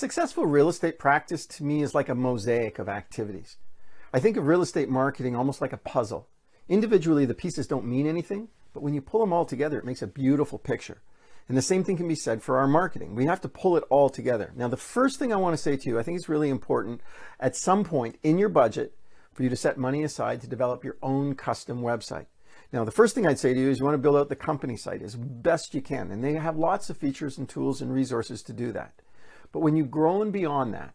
successful real estate practice to me is like a mosaic of activities. I think of real estate marketing almost like a puzzle. Individually, the pieces don't mean anything, but when you pull them all together, it makes a beautiful picture. And the same thing can be said for our marketing. We have to pull it all together. Now, the first thing I want to say to you, I think it's really important at some point in your budget for you to set money aside to develop your own custom website. Now, the first thing I'd say to you is you want to build out the company site as best you can. And they have lots of features and tools and resources to do that. But when you've grown beyond that,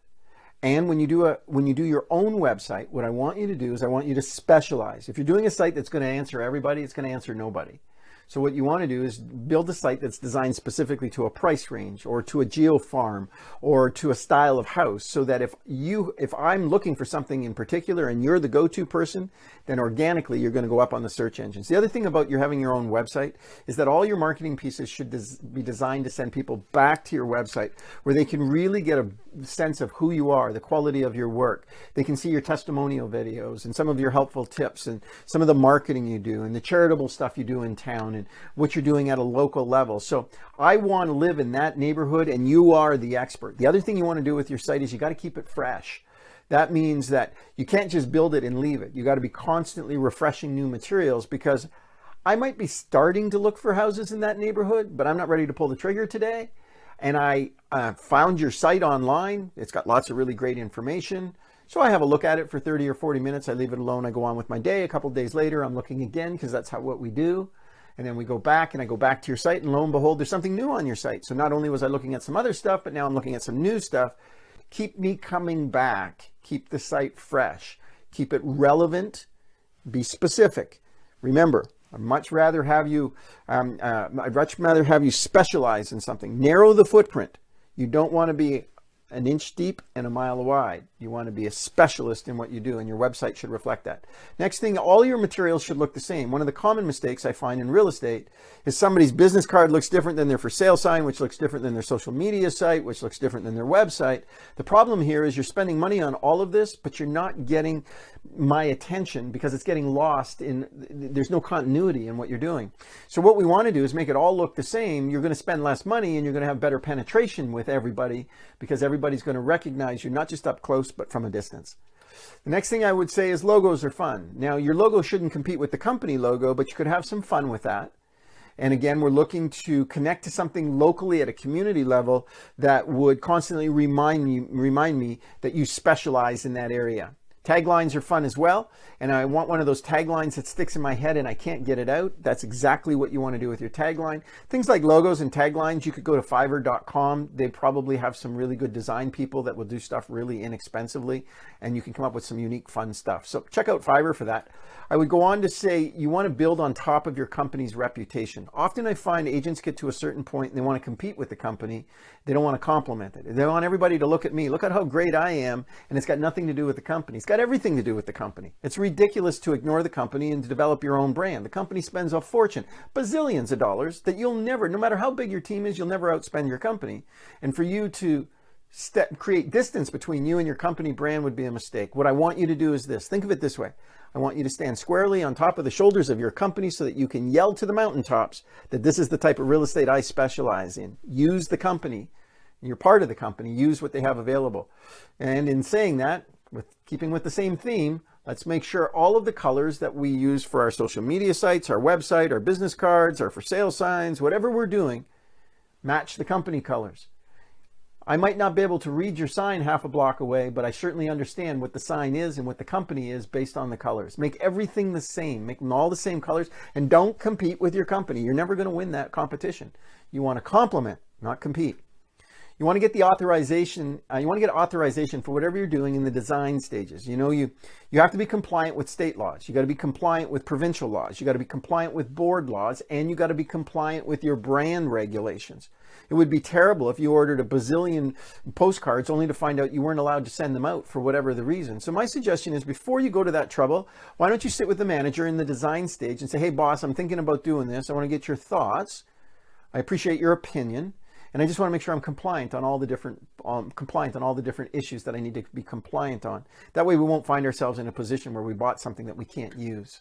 and when you do your own website, what I want you to do is I want you to specialize. If you're doing a site that's going to answer everybody, it's going to answer nobody. So what you want to do is build a site that's designed specifically to a price range or to a geo farm or to a style of house, so that if I'm looking for something in particular and you're the go-to person, then organically you're going to go up on the search engines. The other thing about you having your own website is that all your marketing pieces should be designed to send people back to your website where they can really get a sense of who you are, the quality of your work. They can see your testimonial videos and some of your helpful tips and some of the marketing you do and the charitable stuff you do in town and what you're doing at a local level. So I want to live in that neighborhood and you are the expert. The other thing you want to do with your site is you got to keep it fresh. That means that you can't just build it and leave it. You got to be constantly refreshing new materials, because I might be starting to look for houses in that neighborhood, but I'm not ready to pull the trigger today. And I found your site online. It's got lots of really great information. So I have a look at it for 30 or 40 minutes. I leave it alone. I go on with my day. A couple of days later, I'm looking again, because that's what we do. And then we go back and I go back to your site, and lo and behold, there's something new on your site. So not only was I looking at some other stuff, but now I'm looking at some new stuff. Keep me coming back. Keep the site fresh. Keep it relevant. Be specific. Remember, I'd much rather have you specialize in something. Narrow the footprint. You don't want to be an inch deep and a mile wide. You want to be a specialist in what you do, and your website should reflect that. Next thing, all your materials should look the same. One of the common mistakes I find in real estate is somebody's business card looks different than their for sale sign, which looks different than their social media site, which looks different than their website. The problem here is you're spending money on all of this, but you're not getting my attention because it's getting lost in, there's no continuity in what you're doing. So what we want to do is make it all look the same. You're going to spend less money and you're going to have better penetration with everybody, because everybody's going to recognize you not just up close, but from a distance. The next thing I would say is logos are fun. Now, your logo shouldn't compete with the company logo, but you could have some fun with that. And again, we're looking to connect to something locally at a community level that would constantly remind me that you specialize in that area. Taglines are fun as well, and I want one of those taglines that sticks in my head and I can't get it out. That's exactly what you want to do with your tagline. Things like logos and taglines, you could go to Fiverr.com. They probably have some really good design people that will do stuff really inexpensively, and you can come up with some unique, fun stuff. So check out Fiverr for that. I would go on to say you want to build on top of your company's reputation. Often I find agents get to a certain point and they want to compete with the company. They don't want to complement it. They want everybody to look at me. Look at how great I am, and it's got nothing to do with the company. It's got everything to do with the company. It's ridiculous to ignore the company and to develop your own brand. The company spends a fortune, bazillions of dollars, that you'll never, no matter how big your team is, you'll never outspend your company. And for you to create distance between you and your company brand would be a mistake. What I want you to do is this. Think of it this way. I want you to stand squarely on top of the shoulders of your company so that you can yell to the mountaintops that this is the type of real estate I specialize in. Use the company. You're part of the company. Use what they have available. And in saying that, keeping with the same theme, let's make sure all of the colors that we use for our social media sites, our website, our business cards, our for sale signs, whatever we're doing, match the company colors. I might not be able to read your sign half a block away, but I certainly understand what the sign is and what the company is based on the colors. Make everything the same. Make them all the same colors, and don't compete with your company. You're never going to win that competition. You want to complement, not compete. You want to get the authorization. You want to get authorization for whatever you're doing in the design stages. You know, you have to be compliant with state laws. You got to be compliant with provincial laws. You got to be compliant with board laws, and you got to be compliant with your brand regulations. It would be terrible if you ordered a bazillion postcards only to find out you weren't allowed to send them out for whatever the reason. So my suggestion is, before you go to that trouble, why don't you sit with the manager in the design stage and say, hey boss, I'm thinking about doing this. I want to get your thoughts. I appreciate your opinion. And I just want to make sure I'm compliant on all the different issues that I need to be compliant on. That way we won't find ourselves in a position where we bought something that we can't use.